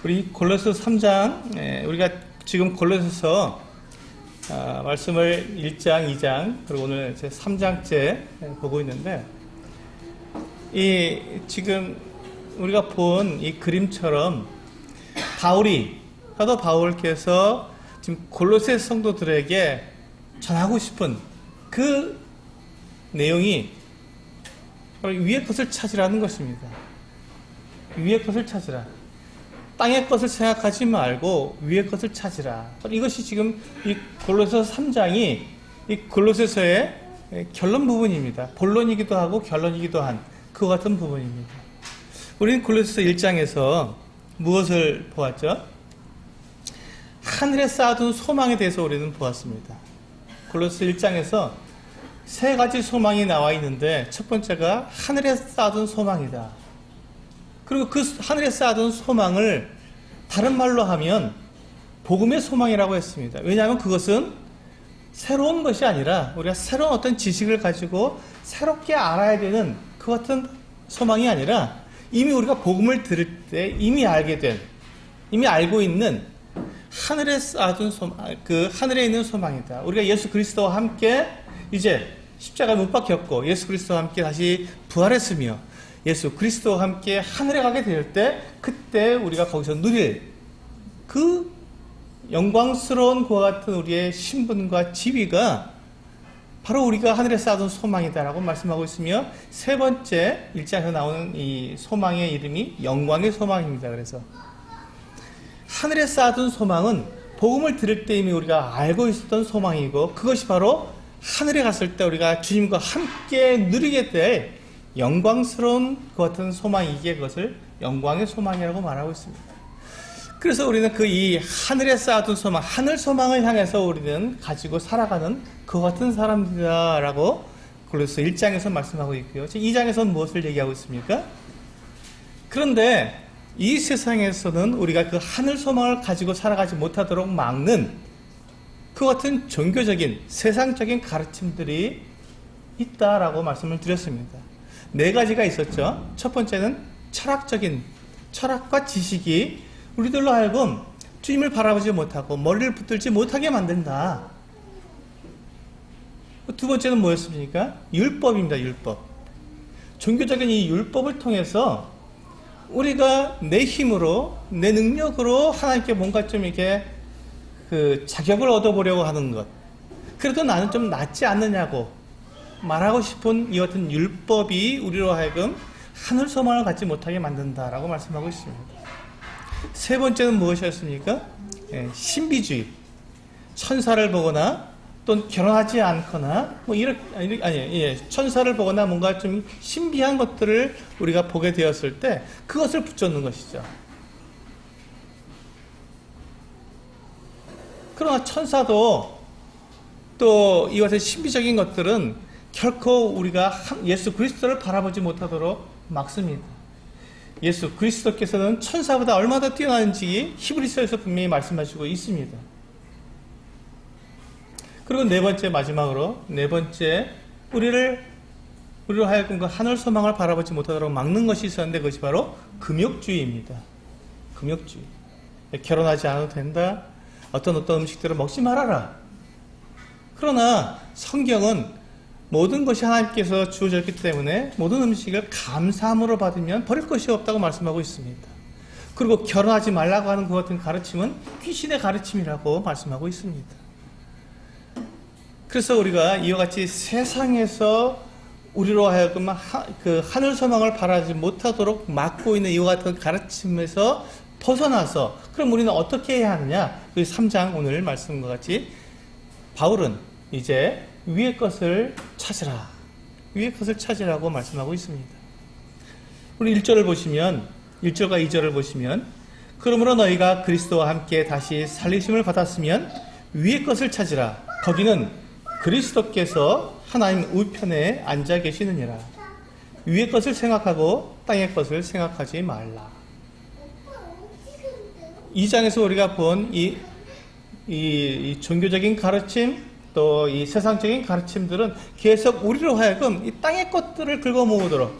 우리 골로새 3장, 우리가 지금 골로새서 말씀을 1장, 2장, 그리고 오늘 제 3장째 보고 있는데, 지금 우리가 본 이 그림처럼 사도 바울께서 지금 골로새 성도들에게 전하고 싶은 그 내용이 바로 위의 것을 찾으라는 것입니다. 위의 것을 찾으라. 땅의 것을 생각하지 말고 위의 것을 찾으라. 이것이 지금 이 골로새 3장이 이 골로새서의 결론 부분입니다. 본론이기도 하고 결론이기도 한 그와 같은 부분입니다. 우리는 골로새서 1장에서 무엇을 보았죠? 하늘에 쌓아둔 소망에 대해서 우리는 보았습니다. 골로새 1장에서 세 가지 소망이 나와 있는데 첫 번째가 하늘에 쌓아둔 소망이다. 그리고 그 하늘에 쌓아둔 소망을 다른 말로 하면 복음의 소망이라고 했습니다. 왜냐하면 그것은 새로운 것이 아니라 우리가 새로운 어떤 지식을 가지고 새롭게 알아야 되는 그 같은 소망이 아니라 이미 우리가 복음을 들을 때 이미 알게 된, 이미 알고 있는 하늘에 쌓아둔 소망, 그 하늘에 있는 소망이다. 우리가 예수 그리스도와 함께 이제 십자가에 못 박혔고 예수 그리스도와 함께 다시 부활했으며 예수 그리스도와 함께 하늘에 가게 될 때 그때 우리가 거기서 누릴 그 영광스러운 그와 같은 우리의 신분과 지위가 바로 우리가 하늘에 쌓아둔 소망이다라고 말씀하고 있으며 세 번째 1장에서 나오는 이 소망의 이름이 영광의 소망입니다. 그래서 하늘에 쌓아둔 소망은 복음을 들을 때 이미 우리가 알고 있었던 소망이고 그것이 바로 하늘에 갔을 때 우리가 주님과 함께 누리게 될 영광스러운 그 같은 소망이기에 그것을 영광의 소망이라고 말하고 있습니다. 그래서 우리는 그 이 하늘에 쌓아둔 소망, 하늘 소망을 향해서 우리는 가지고 살아가는 그 같은 사람들이라고 골로새 1장에서 말씀하고 있고요. 2장에서는 무엇을 얘기하고 있습니까? 그런데 이 세상에서는 우리가 그 하늘 소망을 가지고 살아가지 못하도록 막는 그 같은 종교적인 세상적인 가르침들이 있다라고 말씀을 드렸습니다. 네 가지가 있었죠. 첫 번째는 철학과 지식이 우리들로 하여금 주님을 바라보지 못하고 머리를 붙들지 못하게 만든다. 두 번째는 뭐였습니까? 율법입니다. 율법. 종교적인 이 율법을 통해서 우리가 내 힘으로, 내 능력으로 하나님께 뭔가 좀 이렇게 그 자격을 얻어보려고 하는 것. 그래도 나는 좀 낫지 않느냐고 말하고 싶은 이 같은 율법이 우리로 하여금 하늘 소망을 갖지 못하게 만든다라고 말씀하고 있습니다. 세 번째는 무엇이었습니까? 신비주의. 천사를 보거나 또는 결혼하지 않거나 천사를 보거나 뭔가 좀 신비한 것들을 우리가 보게 되었을 때 그것을 붙잡는 것이죠. 그러나 천사도 또 이것의 신비적인 것들은 결코 우리가 예수 그리스도를 바라보지 못하도록 막습니다. 예수 그리스도께서는 천사보다 얼마나 더 뛰어나는지 히브리서에서 분명히 말씀하시고 있습니다. 그리고 마지막으로 우리로 하여금 그 하늘 소망을 바라보지 못하도록 막는 것이 있었는데 그것이 바로 금욕주의입니다. 금욕주의. 결혼하지 않아도 된다. 어떤 음식들을 먹지 말아라. 그러나 성경은 모든 것이 하나님께서 주어졌기 때문에 모든 음식을 감사함으로 받으면 버릴 것이 없다고 말씀하고 있습니다. 그리고 결혼하지 말라고 하는 그 같은 가르침은 귀신의 가르침이라고 말씀하고 있습니다. 그래서 우리가 이와 같이 세상에서 우리로 하여금 그 하늘 소망을 바라지 못하도록 막고 있는 이와 같은 가르침에서 벗어나서 그럼 우리는 어떻게 해야 하느냐? 그 3장 오늘 말씀과 같이 바울은 이제 위의 것을 찾으라. 위의 것을 찾으라고 말씀하고 있습니다. 우리 1절을 보시면 1절과 2절을 보시면 그러므로 너희가 그리스도와 함께 다시 살리심을 받았으면 위의 것을 찾으라. 거기는 그리스도께서 하나님 우편에 앉아 계시느니라. 위의 것을 생각하고 땅의 것을 생각하지 말라. 2장에서 우리가 본 이 종교적인 가르침 또 이 세상적인 가르침들은 계속 우리로 하여금 이 땅의 것들을 긁어모으도록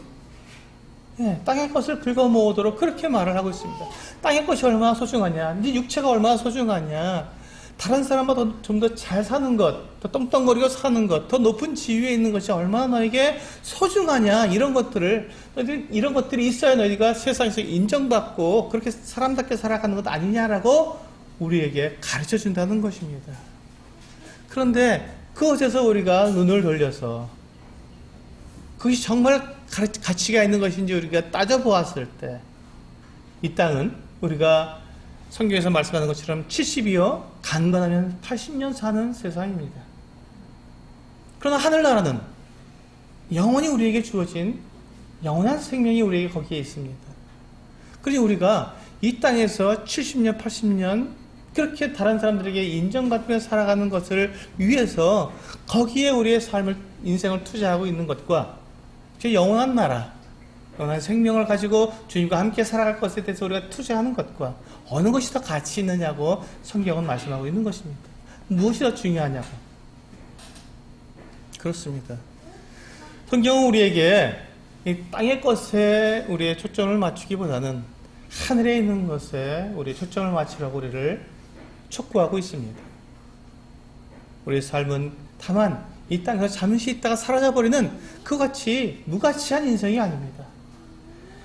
예, 땅의 것을 긁어 모으도록 그렇게 말을 하고 있습니다. 땅의 것이 얼마나 소중하냐, 네 육체가 얼마나 소중하냐, 다른 사람보다 좀 더 잘 사는 것, 더 떵떵거리고 사는 것, 더 높은 지위에 있는 것이 얼마나 너에게 소중하냐, 이런 것들이 있어야 너희가 세상에서 인정받고 그렇게 사람답게 살아가는 것 아니냐라고 우리에게 가르쳐 준다는 것입니다. 그런데 그것에서 우리가 눈을 돌려서 그것이 정말 가치가 있는 것인지 우리가 따져보았을 때, 이 땅은 우리가 성경에서 말씀하는 것처럼 70이요 강건하면 80년 사는 세상입니다. 그러나 하늘나라는 영원히 우리에게 주어진 영원한 생명이 우리에게 거기에 있습니다. 그래서 우리가 이 땅에서 70년, 80년 그렇게 다른 사람들에게 인정받으며 살아가는 것을 위해서 거기에 우리의 삶을, 인생을 투자하고 있는 것과 영원한 나라, 영원한 생명을 가지고 주님과 함께 살아갈 것에 대해서 우리가 투자하는 것과 어느 것이 더 가치 있느냐고 성경은 말씀하고 있는 것입니다. 무엇이 더 중요하냐고. 그렇습니다. 성경은 우리에게 이 땅의 것에 우리의 초점을 맞추기보다는 하늘에 있는 것에 우리의 초점을 맞추라고 우리를 촉구하고 있습니다. 우리의 삶은 다만 이 땅에서 잠시 있다가 사라져버리는 그같이 무가치한 인생이 아닙니다.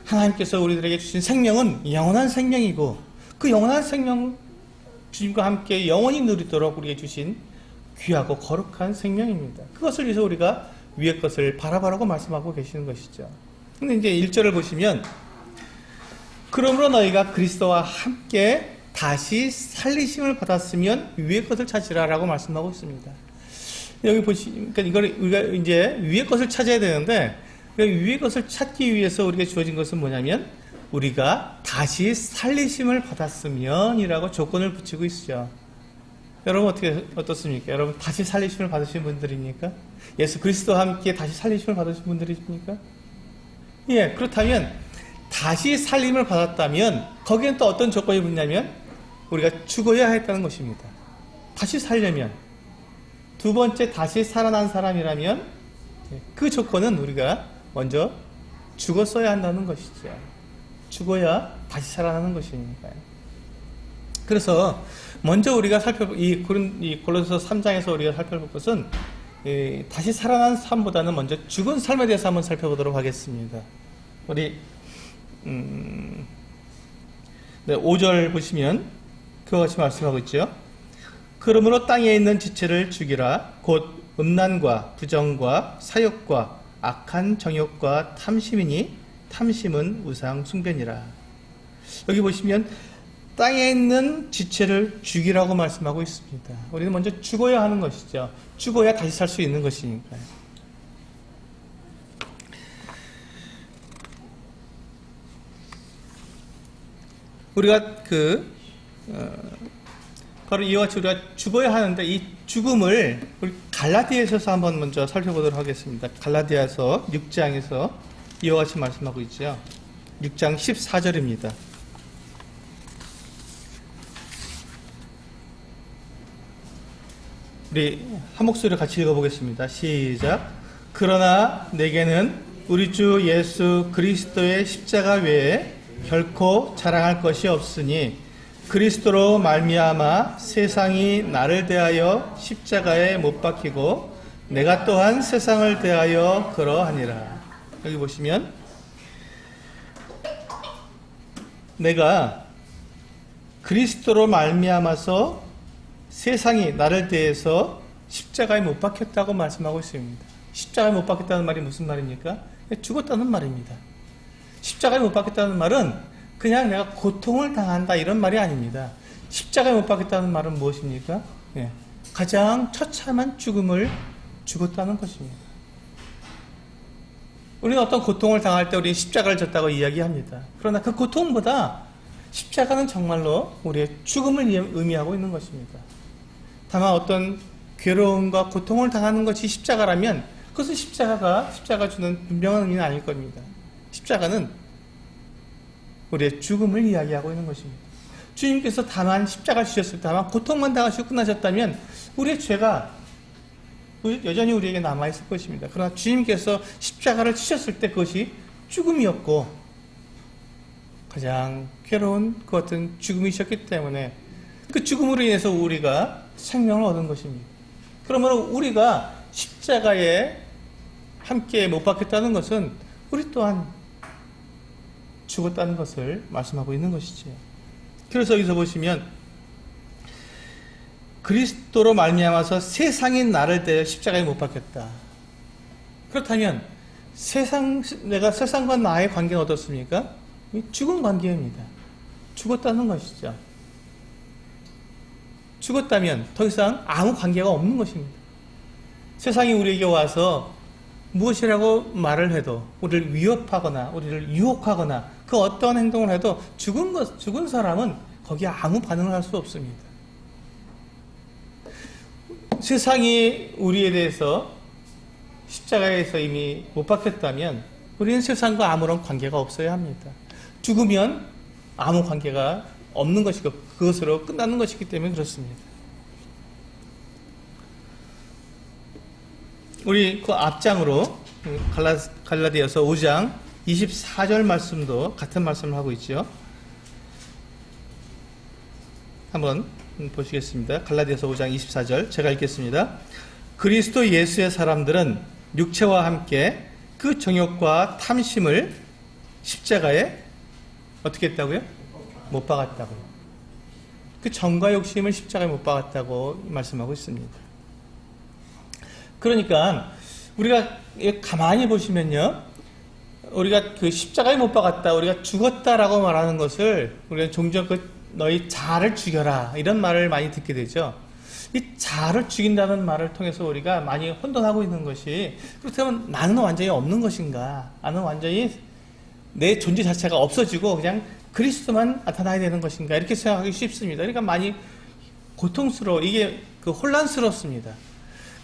하나님께서 우리들에게 주신 생명은 영원한 생명이고, 그 영원한 생명, 주님과 함께 영원히 누리도록 우리에게 주신 귀하고 거룩한 생명입니다. 그것을 위해서 우리가 위의 것을 바라보라고 말씀하고 계시는 것이죠. 근데 이제 1절을 보시면, 그러므로 너희가 그리스도와 함께 다시 살리심을 받았으면 위의 것을 찾으라라고 말씀하고 있습니다. 여기 보시니까 이걸 우리가 이제 위의 것을 찾아야 되는데, 위의 것을 찾기 위해서 우리가 주어진 것은 뭐냐면, 우리가 다시 살리심을 받았으면이라고 조건을 붙이고 있죠. 여러분 어떻습니까? 여러분 다시 살리심을 받으신 분들입니까? 예수 그리스도와 함께 다시 살리심을 받으신 분들입니까? 예, 그렇다면 다시 살림을 받았다면 거기엔 또 어떤 조건이 붙냐면 우리가 죽어야 했다는 것입니다. 다시 살려면, 두 번째 다시 살아난 사람이라면 그 조건은 우리가 먼저 죽었어야 한다는 것이죠. 죽어야 다시 살아나는 것이니까요. 그래서 먼저 우리가 이 골로새서 3장에서 우리가 살펴볼 것은 다시 살아난 삶보다는 먼저 죽은 삶에 대해서 한번 살펴보도록 하겠습니다. 우리 5절 보시면 그와 같이 말씀하고 있죠. 그러므로 땅에 있는 지체를 죽이라. 곧 음란과 부정과 사욕과 악한 정욕과 탐심이니 탐심은 우상 숭배니라. 여기 보시면 땅에 있는 지체를 죽이라고 말씀하고 있습니다. 우리는 먼저 죽어야 하는 것이죠. 죽어야 다시 살 수 있는 것이니까요. 우리가 바로 이와 같이 우리가 죽어야 하는데, 이 죽음을 우리 갈라디아서에서 한번 먼저 살펴보도록 하겠습니다. 갈라디아서 6장에서 이와 같이 말씀하고 있죠. 6장 14절입니다. 우리 한 목소리로 같이 읽어보겠습니다. 시작. 그러나 내게는 우리 주 예수 그리스도의 십자가 외에 결코 자랑할 것이 없으니 그리스도로 말미암아 세상이 나를 대하여 십자가에 못 박히고 내가 또한 세상을 대하여 그러하니라. 여기 보시면 내가 그리스도로 말미암아서 세상이 나를 대해서 십자가에 못 박혔다고 말씀하고 있습니다. 십자가에 못 박혔다는 말이 무슨 말입니까? 죽었다는 말입니다. 십자가에 못 박혔다는 말은 그냥 내가 고통을 당한다 이런 말이 아닙니다. 십자가에 못 박혔다는 말은 무엇입니까? 가장 처참한 죽음을 죽었다는 것입니다. 우리는 어떤 고통을 당할 때 우리는 십자가를 졌다고 이야기합니다. 그러나 그 고통보다 십자가는 정말로 우리의 죽음을 의미하고 있는 것입니다. 다만 어떤 괴로움과 고통을 당하는 것이 십자가라면 그것은 십자가가 주는 분명한 의미는 아닐 겁니다. 십자가는 우리의 죽음을 이야기하고 있는 것입니다. 주님께서 다만 십자가를 지셨을 때 다만 고통만 당하시고 끝나셨다면 우리의 죄가 여전히 우리에게 남아있을 것입니다. 그러나 주님께서 십자가를 치셨을 때 그것이 죽음이었고 가장 괴로운 그 어떤 죽음이셨기 때문에 그 죽음으로 인해서 우리가 생명을 얻은 것입니다. 그러면 우리가 십자가에 함께 못 박혔다는 것은 우리 또한 죽었다는 것을 말씀하고 있는 것이지요. 그래서 여기서 보시면 그리스도로 말미암아서 세상이 나를 대하여 십자가에 못 박혔다. 그렇다면 내가 세상과 나의 관계는 어떻습니까? 죽은 관계입니다. 죽었다는 것이죠. 죽었다면 더 이상 아무 관계가 없는 것입니다. 세상이 우리에게 와서 무엇이라고 말을 해도 우리를 위협하거나 우리를 유혹하거나 그 어떤 행동을 해도 죽은 사람은 거기에 아무 반응을 할 수 없습니다. 세상이 우리에 대해서 십자가에서 이미 못 박혔다면 우리는 세상과 아무런 관계가 없어야 합니다. 죽으면 아무 관계가 없는 것이고 그것으로 끝나는 것이기 때문에 그렇습니다. 우리 그 앞장으로 갈라디아서 5장 24절 말씀도 같은 말씀을 하고 있죠. 한번 보시겠습니다. 갈라디아서 5장 24절 제가 읽겠습니다. 그리스도 예수의 사람들은 육체와 함께 그 정욕과 탐심을 십자가에 어떻게 했다고요? 못 박았다고요. 그 정과 욕심을 십자가에 못 박았다고 말씀하고 있습니다. 그러니까 우리가 가만히 보시면요, 우리가 그 십자가에 못 박았다, 우리가 죽었다라고 말하는 것을 우리가 종종 너희 자아를 죽여라 이런 말을 많이 듣게 되죠. 이 자아를 죽인다는 말을 통해서 우리가 많이 혼돈하고 있는 것이, 그렇다면 나는 완전히 없는 것인가? 나는 완전히 내 존재 자체가 없어지고 그냥 그리스도만 나타나야 되는 것인가? 이렇게 생각하기 쉽습니다. 그러니까 많이 이게 혼란스럽습니다.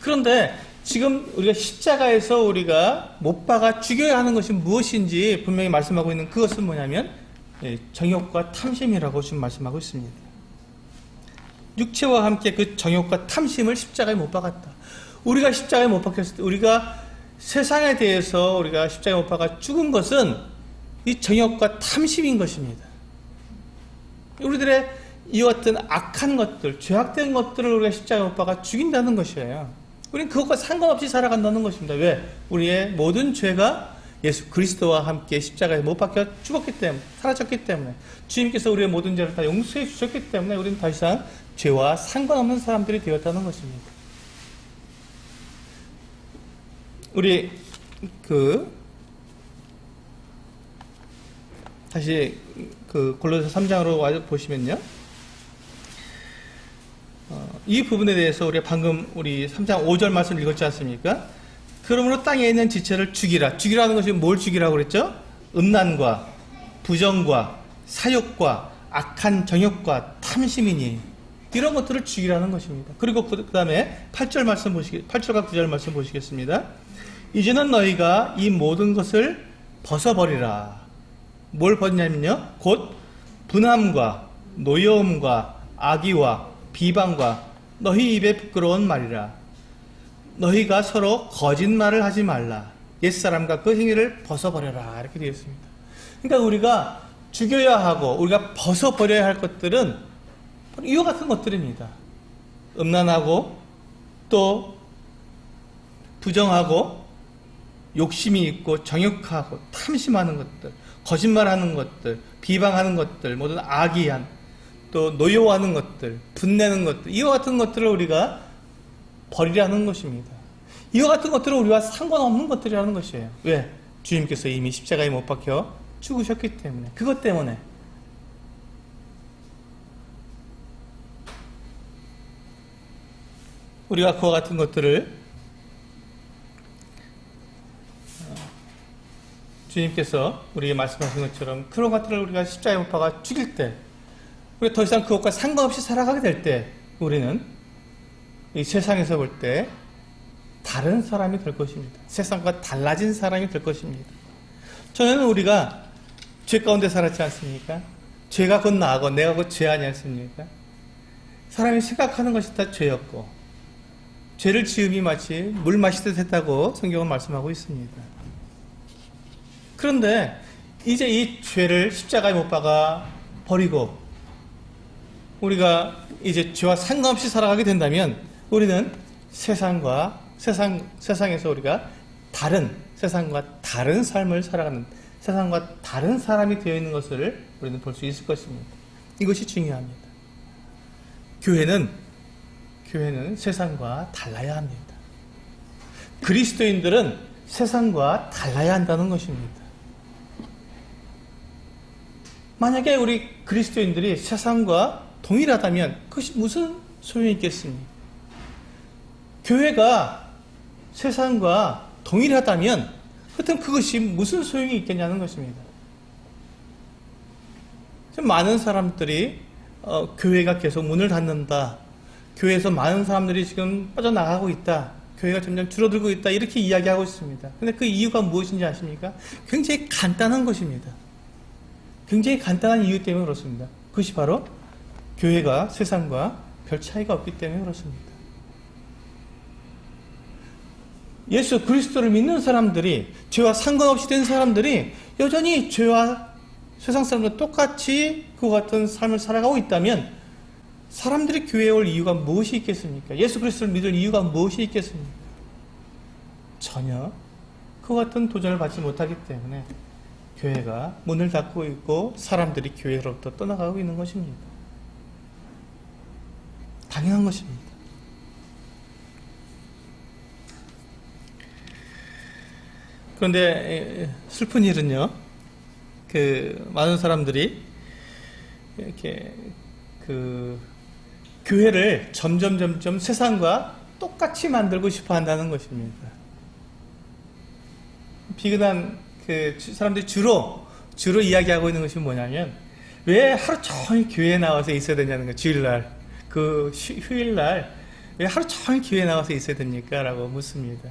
그런데 지금 우리가 십자가에서 우리가 못 박아 죽여야 하는 것이 무엇인지 분명히 말씀하고 있는 그것은 뭐냐면 정욕과 탐심이라고 지금 말씀하고 있습니다. 육체와 함께 그 정욕과 탐심을 십자가에 못 박았다. 우리가 십자가에 못 박혔을 때 우리가 세상에 대해서 우리가 십자가에 못 박아 죽은 것은 이 정욕과 탐심인 것입니다. 우리들의 이와 같은 악한 것들, 죄악된 것들을 우리가 십자가에 못 박아 죽인다는 것이에요. 우리는 그것과 상관없이 살아간다는 것입니다. 왜? 우리의 모든 죄가 예수 그리스도와 함께 십자가에 못 박혀 죽었기 때문에, 사라졌기 때문에, 주님께서 우리의 모든 죄를 다 용서해 주셨기 때문에 우리는 더 이상 죄와 상관없는 사람들이 되었다는 것입니다. 우리 다시 골로새 3장으로 와서 보시면요, 이 부분에 대해서 우리가 방금 우리 3장 5절 말씀 읽었지 않습니까? 그러므로 땅에 있는 지체를 죽이라. 죽이라는 것이 뭘 죽이라고 그랬죠? 음란과 부정과 사욕과 악한 정욕과 탐심이니, 이런 것들을 죽이라는 것입니다. 그리고 그 다음에 8절과 9절 말씀 보시겠습니다. 이제는 너희가 이 모든 것을 벗어버리라. 뭘 벗냐면요, 곧 분함과 노여움과 악의와 비방과 너희 입에 부끄러운 말이라. 너희가 서로 거짓말을 하지 말라. 옛사람과 그 행위를 벗어버려라. 이렇게 되어 있습니다. 그러니까 우리가 죽여야 하고 우리가 벗어버려야 할 것들은 이와 같은 것들입니다. 음란하고 또 부정하고 욕심이 있고 정욕하고 탐심하는 것들, 거짓말하는 것들, 비방하는 것들, 모든 악의한, 또 노여워하는 것들, 분내는 것들, 이와 같은 것들을 우리가 버리라는 것입니다. 이와 같은 것들은 우리와 상관없는 것들이라는 것이에요. 왜? 주님께서 이미 십자가에 못 박혀 죽으셨기 때문에, 그것 때문에. 우리가 그와 같은 것들을 주님께서 우리에게 말씀하신 것처럼 그런 것들을 우리가 십자가에 못 박아 죽일 때, 우리가 더 이상 그것과 상관없이 살아가게 될 때 우리는 이 세상에서 볼 때 다른 사람이 될 것입니다. 세상과 달라진 사람이 될 것입니다. 전에는 우리가 죄 가운데 살았지 않습니까? 죄가 곧 나하고 내가 곧 죄 아니 않습니까? 사람이 생각하는 것이 다 죄였고, 죄를 지음이 마치 물 마시듯 했다고 성경은 말씀하고 있습니다. 그런데 이제 이 죄를 십자가에 못 박아 버리고 우리가 이제 죄와 상관없이 살아가게 된다면 우리는 세상에서 우리가 세상과 다른 삶을 살아가는, 세상과 다른 사람이 되어 있는 것을 우리는 볼 수 있을 것입니다. 이것이 중요합니다. 교회는 세상과 달라야 합니다. 그리스도인들은 세상과 달라야 한다는 것입니다. 만약에 우리 그리스도인들이 세상과 동일하다면 그것이 무슨 소용이 있겠습니까? 교회가 세상과 동일하다면 하여튼 그것이 무슨 소용이 있겠냐는 것입니다. 많은 사람들이 교회가 계속 문을 닫는다, 교회에서 많은 사람들이 지금 빠져나가고 있다, 교회가 점점 줄어들고 있다, 이렇게 이야기하고 있습니다. 근데 그 이유가 무엇인지 아십니까? 굉장히 간단한 것입니다. 굉장히 간단한 이유 때문에 그렇습니다. 그것이 바로 교회가 세상과 별 차이가 없기 때문에 그렇습니다. 예수 그리스도를 믿는 사람들이, 죄와 상관없이 된 사람들이 여전히 죄와 세상 사람들과 똑같이 그와 같은 삶을 살아가고 있다면 사람들이 교회에 올 이유가 무엇이 있겠습니까? 예수 그리스도를 믿을 이유가 무엇이 있겠습니까? 전혀 그와 같은 도전을 받지 못하기 때문에 교회가 문을 닫고 있고 사람들이 교회로부터 떠나가고 있는 것입니다. 당연한 것입니다. 그런데 슬픈 일은요, 많은 사람들이 이렇게 교회를 점점 세상과 똑같이 만들고 싶어 한다는 것입니다. 비근한 사람들이 주로 이야기하고 있는 것이 뭐냐면, 왜 하루 종일 교회에 나와서 있어야 되냐는 거예요. 주일날, 휴일날 왜 하루 종일 교회에 나와서 있어야 됩니까? 라고 묻습니다.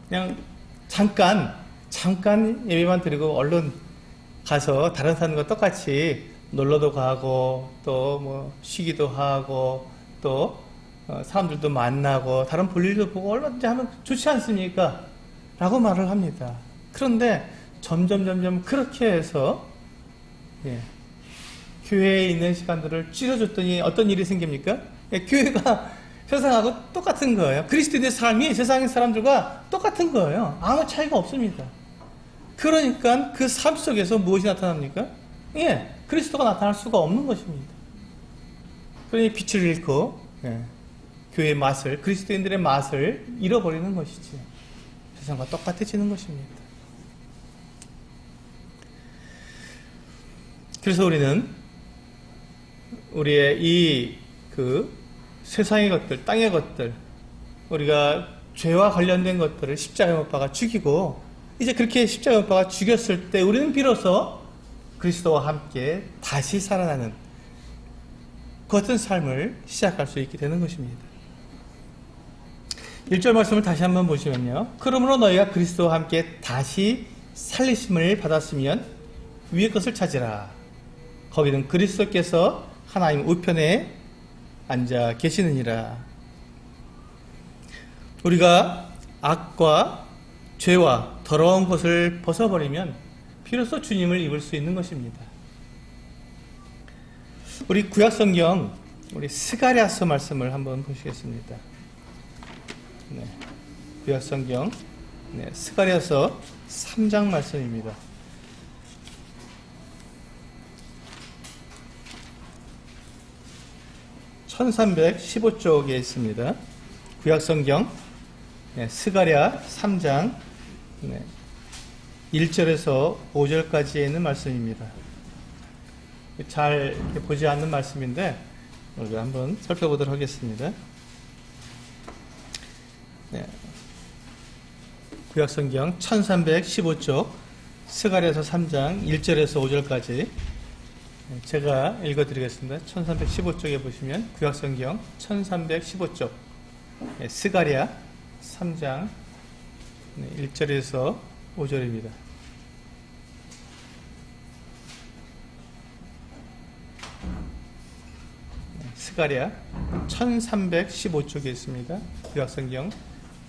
그냥 잠깐 예배만 드리고 얼른 가서 다른 사람과 똑같이 놀러도 가고 또 뭐 쉬기도 하고 또 사람들도 만나고 다른 볼일도 보고 얼마든지 하면 좋지 않습니까? 라고 말을 합니다. 그런데 점점 그렇게 해서 교회에 있는 시간들을 줄여줬더니 어떤 일이 생깁니까? 교회가 세상하고 똑같은 거예요. 그리스도인의 삶이 세상의 사람들과 똑같은 거예요. 아무 차이가 없습니다. 그러니까 그 삶 속에서 무엇이 나타납니까? 그리스도가 나타날 수가 없는 것입니다. 그러니 빛을 잃고 교회의 맛을, 그리스도인들의 맛을 잃어버리는 것이지, 세상과 똑같아지는 것입니다. 그래서 우리는 우리의 이 세상의 것들, 땅의 것들, 우리가 죄와 관련된 것들을 십자가에 못 박아 죽이고, 이제 그렇게 십자가에 못 박아 죽였을 때 우리는 비로소 그리스도와 함께 다시 살아나는 그 어떤 삶을 시작할 수 있게 되는 것입니다. 1절 말씀을 다시 한번 보시면요, 그러므로 너희가 그리스도와 함께 다시 살리심을 받았으면 위의 것을 찾으라. 거기는 그리스도께서 하나님 우편에 앉아 계시느니라. 우리가 악과 죄와 더러운 것을 벗어버리면 비로소 주님을 입을 수 있는 것입니다. 우리 구약성경, 우리 스가랴서 말씀을 한번 보시겠습니다. 구약성경 스가랴서 3장 말씀입니다. 1315쪽에 있습니다. 구약성경 스가랴 3장 1절에서 5절까지에 있는 말씀입니다. 잘 이렇게 보지 않는 말씀인데 우리가 한번 살펴보도록 하겠습니다. 구약성경 1315쪽 스가랴서 3장 1절에서 5절까지 제가 읽어드리겠습니다. 1315쪽에 보시면 구약성경 1315쪽 스가랴 3장 1절에서 5절입니다. 스가랴 1315쪽에 있습니다. 구약성경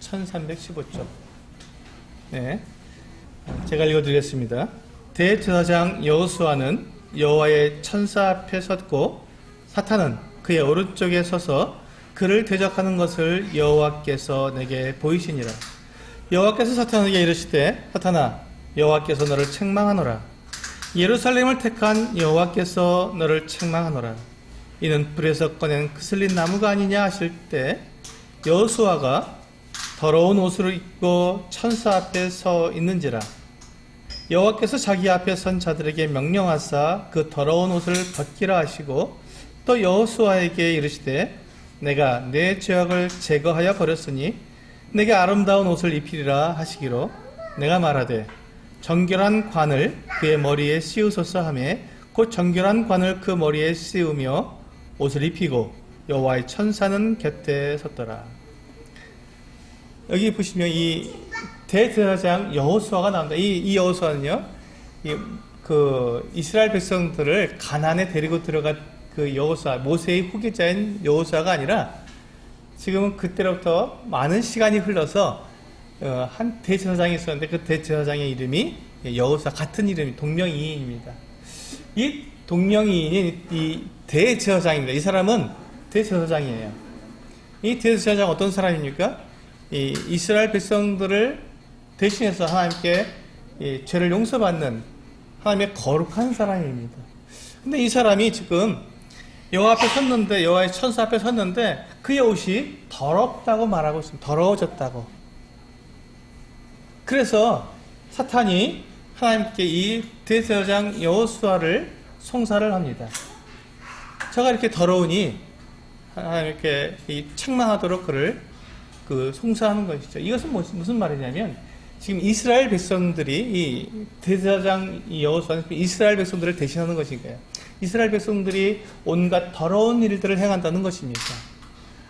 1315쪽. 제가 읽어드리겠습니다. 대제사장 여호수아는 여호와의 천사 앞에 섰고 사탄은 그의 오른쪽에 서서 그를 대적하는 것을 여호와께서 내게 보이시니라. 여호와께서 사탄에게 이르시되 사탄아 여호와께서 너를 책망하노라. 예루살렘을 택한 여호와께서 너를 책망하노라. 이는 불에서 꺼낸 그슬린 나무가 아니냐 하실 때 여호수아가 더러운 옷을 입고 천사 앞에 서 있는지라. 여호와께서 자기 앞에 선 자들에게 명령하사 그 더러운 옷을 벗기라 하시고 또 여호수아에게 이르시되 내가 내 죄악을 제거하여 버렸으니 내게 아름다운 옷을 입히리라 하시기로 내가 말하되 정결한 관을 그의 머리에 씌우소서 하매 곧 정결한 관을 그 머리에 씌우며 옷을 입히고 여호와의 천사는 곁에 섰더라. 여기 보시면 이 대제사장 여호수아가 나온다. 이 여호수아는요, 그 이스라엘 백성들을 가나안에 데리고 들어간 그 여호수아, 모세의 후계자인 여호수아가 아니라 지금은 그때로부터 많은 시간이 흘러서 한 대제사장이 있었는데 그 대제사장의 이름이 여호수아, 같은 이름이 동명이인입니다. 이 동명이인이 이 대제사장입니다. 이 사람은 대제사장이에요. 이 대제사장 어떤 사람입니까? 이 이스라엘 백성들을 대신해서 하나님께 이 죄를 용서받는 하나님의 거룩한 사람입니다. 근데 이 사람이 지금 여호와 앞에 섰는데, 여호와의 천사 앞에 섰는데 그의 옷이 더럽다고 말하고 있습니다. 더러워졌다고. 그래서 사탄이 하나님께 이 대제사장 여호수아를 송사를 합니다. 저가 이렇게 더러우니 하나님께 책망하도록 그를 송사하는 것이죠. 이것은 무슨 말이냐면 지금 이스라엘 백성들이 이 대제사장 여호수아는 이스라엘 백성들을 대신하는 것인가요? 이스라엘 백성들이 온갖 더러운 일들을 행한다는 것입니다.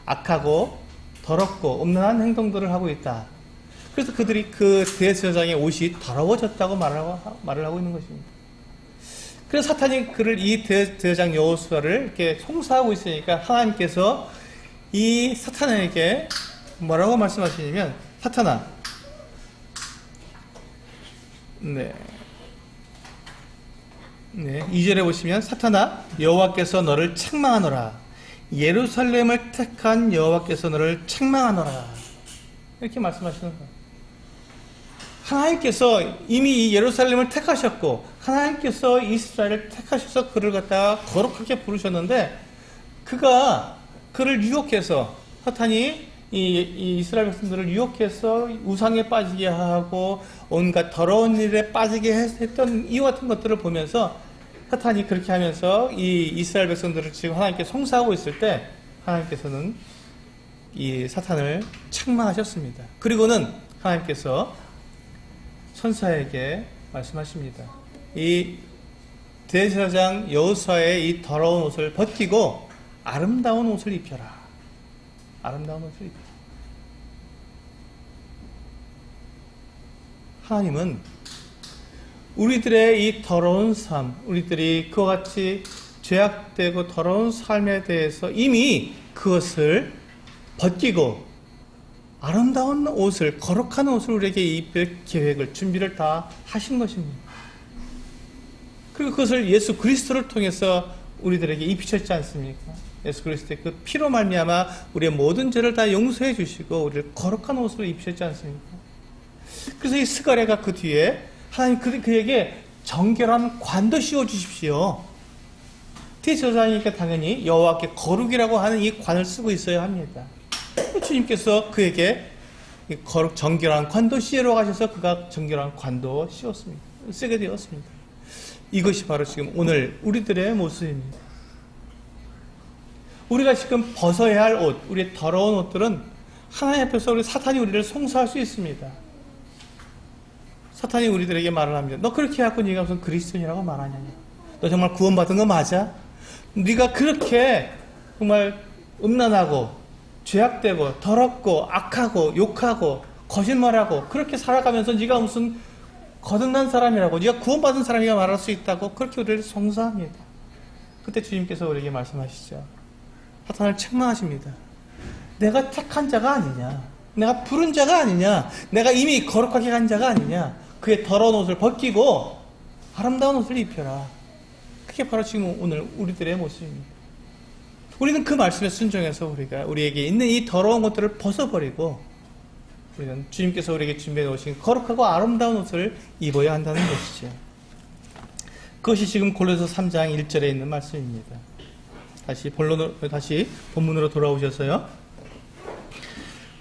악하고 더럽고 음란한 행동들을 하고 있다. 그래서 그들이 그 대제사장의 옷이 더러워졌다고 말을 하고 있는 것입니다. 그래서 사탄이 그를 이 대제사장 여호수아를 이렇게 송사하고 있으니까 하나님께서 이 사탄에게 뭐라고 말씀하시냐면 사탄아, 네, 2절에 보시면 사탄아 여호와께서 너를 책망하노라. 예루살렘을 택한 여호와께서 너를 책망하노라. 이렇게 말씀하시는 거예요. 하나님께서 이미 이 예루살렘을 택하셨고 하나님께서 이스라엘을 택하셔서 그를 갖다가 거룩하게 부르셨는데 그가 그를 유혹해서 사탄이 이 이스라엘 백성들을 유혹해서 우상에 빠지게 하고 온갖 더러운 일에 빠지게 했던 이와 같은 것들을 보면서 사탄이 그렇게 하면서 이 이스라엘 백성들을 지금 하나님께 송사하고 있을 때 하나님께서는 이 사탄을 책망하셨습니다. 그리고는 하나님께서 천사에게 말씀하십니다. 이 대제사장 여호수아의 이 더러운 옷을 벗기고 아름다운 옷을 입혀라. 아름다운 옷을 입혀라. 하나님은 우리들의 이 더러운 삶, 우리들이 그와 같이 죄악되고 더러운 삶에 대해서 이미 그것을 벗기고 아름다운 옷을, 거룩한 옷을 우리에게 입힐 계획을, 준비를 다 하신 것입니다. 그리고 그것을 예수 그리스도를 통해서 우리들에게 입히셨지 않습니까? 예수 그리스도의 그 피로 말미암아 우리의 모든 죄를 다 용서해 주시고 우리를 거룩한 옷으로 입히셨지 않습니까? 그래서 이 스가랴가 그 뒤에 하나님 그에게 정결한 관도 씌워 주십시오. 대제사장이니까 당연히 여호와께 거룩이라고 하는 이 관을 쓰고 있어야 합니다. 주님께서 그에게 거룩 정결한 관도 씌우러 가셔서 그가 정결한 관도 씌웠습니다. 쓰게 되었습니다. 이것이 바로 지금 오늘 우리들의 모습입니다. 우리가 지금 벗어야 할 옷, 우리의 더러운 옷들은 하나님 앞에서 우리 사탄이 우리를 송사할 수 있습니다. 사탄이 우리들에게 말을 합니다. 너 그렇게 해갖고 네가 무슨 그리스도인이라고 말하냐? 너 정말 구원받은 거 맞아? 네가 그렇게 정말 음란하고 죄악되고 더럽고 악하고 욕하고 거짓말하고 그렇게 살아가면서 네가 무슨 거듭난 사람이라고, 네가 구원받은 사람이라 말할 수 있다고 그렇게 우리를 송사합니다. 그때 주님께서 우리에게 말씀하시죠. 사탄을 책망하십니다. 내가 택한 자가 아니냐, 내가 부른 자가 아니냐, 내가 이미 거룩하게 간 자가 아니냐, 그의 더러운 옷을 벗기고 아름다운 옷을 입혀라. 그게 바로 지금 오늘 우리들의 모습입니다. 우리는 그 말씀에 순종해서 우리에게 있는 이 더러운 것들을 벗어버리고 우리는 주님께서 우리에게 준비해 놓으신 거룩하고 아름다운 옷을 입어야 한다는 것이죠. 그것이 지금 골로새 3장 1절에 있는 말씀입니다. 다시 본문으로 돌아오셔서요.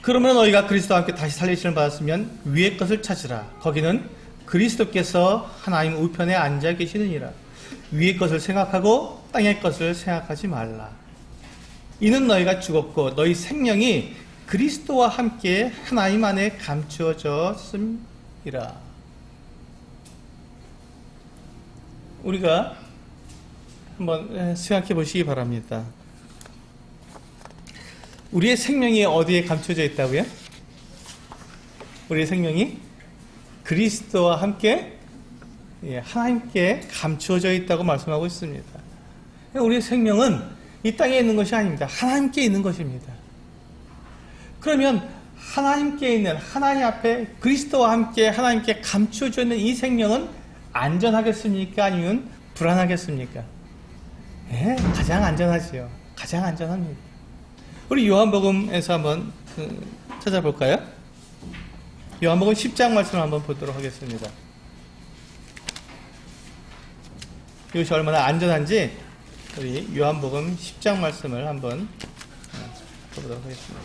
그러면 너희가 그리스도와 함께 다시 살리심을 받았으면 위의 것을 찾으라. 거기는 그리스도께서 하나님 우편에 앉아 계시느니라. 위의 것을 생각하고 땅의 것을 생각하지 말라. 이는 너희가 죽었고 너희 생명이 그리스도와 함께 하나님 안에 감추어졌음이라. 우리가 한번 생각해 보시기 바랍니다. 우리의 생명이 어디에 감춰져 있다고요? 우리의 생명이 그리스도와 함께 하나님께 감추어져 있다고 말씀하고 있습니다. 우리의 생명은 이 땅에 있는 것이 아닙니다. 하나님께 있는 것입니다. 그러면 하나님께 있는 하나님 앞에 그리스도와 함께 하나님께 감추어져 있는 이 생명은 안전하겠습니까? 아니면 불안하겠습니까? 가장 안전하지요. 가장 안전합니다. 우리 요한복음에서 한번 찾아볼까요? 요한복음 10장 말씀을 한번 보도록 하겠습니다. 이것이 얼마나 안전한지 우리 요한복음 10장 말씀을 한번 보도록 하겠습니다.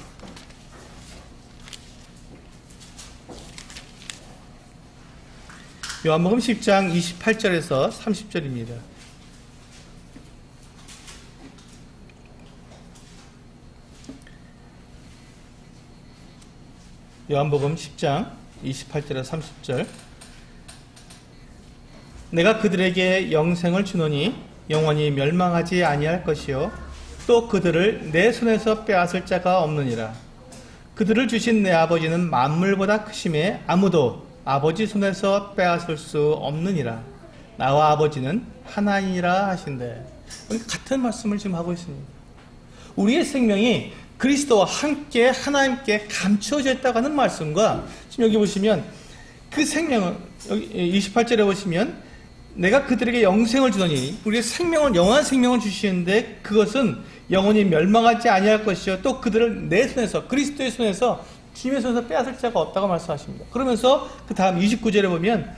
요한복음 10장 28절에서 30절입니다. 요한복음 10장 28절에서 30절. 내가 그들에게 영생을 주노니 영원히 멸망하지 아니할 것이요 또 그들을 내 손에서 빼앗을 자가 없느니라. 그들을 주신 내 아버지는 만물보다 크심에 아무도 아버지 손에서 빼앗을 수 없느니라. 나와 아버지는 하나이니라 하신대. 같은 말씀을 지금 하고 있습니다. 우리의 생명이 그리스도와 함께 하나님께 감추어져 있다고 하는 말씀과 지금 여기 보시면 그 생명은 여기 28절에 보시면 내가 그들에게 영생을 주더니 우리의 생명을 영원한 생명을 주시는데 그것은 영원히 멸망하지 아니할 것이요 또 그들을 내 손에서 그리스도의 손에서 주님의 손에서 빼앗을 자가 없다고 말씀하십니다. 그러면서 그 다음 29절에 보면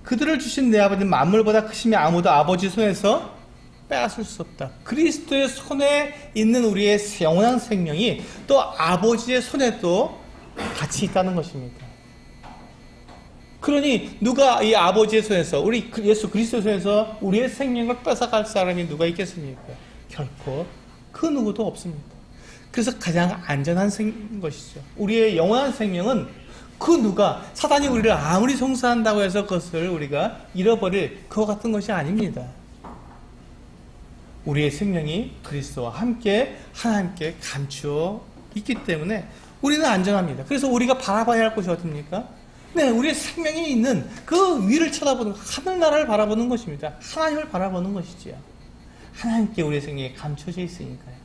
그들을 주신 내 아버지는 만물보다 크심에 아무도 아버지 손에서 빼앗을 수 없다. 그리스도의 손에 있는 우리의 영원한 생명이 또 아버지의 손에도 같이 있다는 것입니다. 그러니 누가 이 아버지의 손에서 우리 예수 그리스도의 손에서 우리의 생명을 뺏어갈 사람이 누가 있겠습니까? 결코 그 누구도 없습니다. 그래서 가장 안전한 것이죠. 우리의 영원한 생명은 그 누가 사단이 우리를 아무리 송사한다고 해서 그것을 우리가 잃어버릴 그와 같은 것이 아닙니다. 우리의 생명이 그리스도와 함께 하나님께 감추어 있기 때문에 우리는 안전합니다. 그래서 우리가 바라봐야 할 것이 어딥니까? 네, 우리의 생명이 있는 그 위를 쳐다보는 하늘나라를 바라보는 것입니다. 하나님을 바라보는 것이지요. 하나님께 우리의 생명이 감춰져 있으니까요.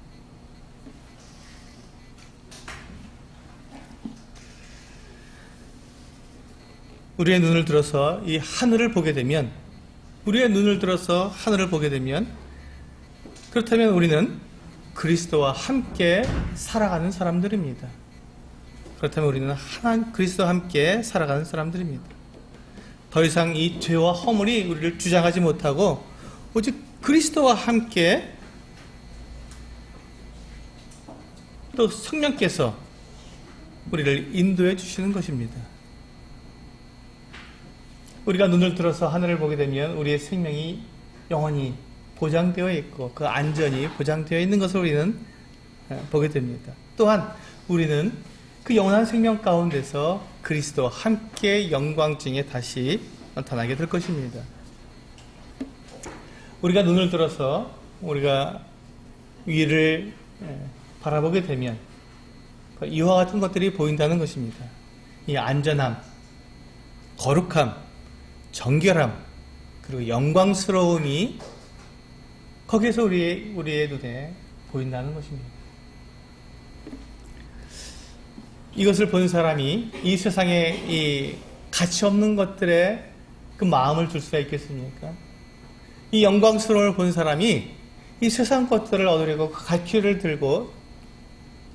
우리의 눈을 들어서 이 하늘을 보게 되면 그렇다면 우리는 그리스도와 함께 살아가는 사람들입니다. 그렇다면 우리는 그리스도와 함께 살아가는 사람들입니다. 더 이상 이 죄와 허물이 우리를 주장하지 못하고 오직 그리스도와 함께 또 성령께서 우리를 인도해 주시는 것입니다. 우리가 눈을 들어서 하늘을 보게 되면 우리의 생명이 영원히 보장되어 있고 그 안전이 보장되어 있는 것을 우리는 보게 됩니다. 또한 우리는 그 영원한 생명 가운데서 그리스도와 함께 영광중에 다시 나타나게 될 것입니다. 우리가 눈을 들어서 우리가 위를 바라보게 되면 이와 같은 것들이 보인다는 것입니다. 이 안전함, 거룩함, 정결함, 그리고 영광스러움이 거기에서 우리의 눈에 보인다는 것입니다. 이것을 본 사람이 이 세상에 이 가치 없는 것들의 그 마음을 줄 수가 있겠습니까? 이 영광스러움을 본 사람이 이 세상 것들을 얻으려고 그 갈퀴를 들고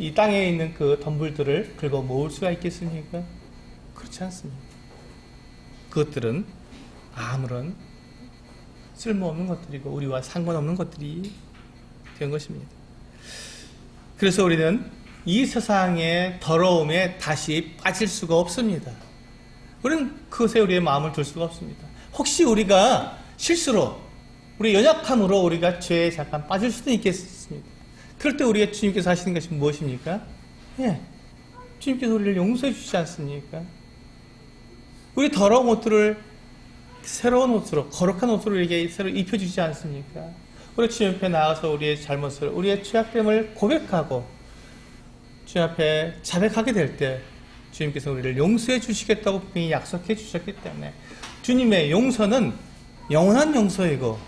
이 땅에 있는 그 덤불들을 긁어 모을 수가 있겠습니까? 그렇지 않습니다. 그것들은 아무런 쓸모없는 것들이고 우리와 상관없는 것들이 된 것입니다. 그래서 우리는 이 세상의 더러움에 다시 빠질 수가 없습니다. 우리는 그것에 우리의 마음을 둘 수가 없습니다. 혹시 우리가 실수로 우리 연약함으로 우리가 죄에 잠깐 빠질 수도 있겠습니다. 그럴 때 우리가 주님께서 하시는 것이 무엇입니까? 예, 주님께서 우리를 용서해 주시지 않습니까? 우리 더러운 옷들을 새로운 옷으로, 거룩한 옷으로 우리에게 새로 입혀주지 않습니까? 우리 주님 앞에 나가서 우리의 잘못을, 우리의 죄악됨을 고백하고 주님 앞에 자백하게 될 때 주님께서 우리를 용서해 주시겠다고 분명히 약속해 주셨기 때문에 주님의 용서는 영원한 용서이고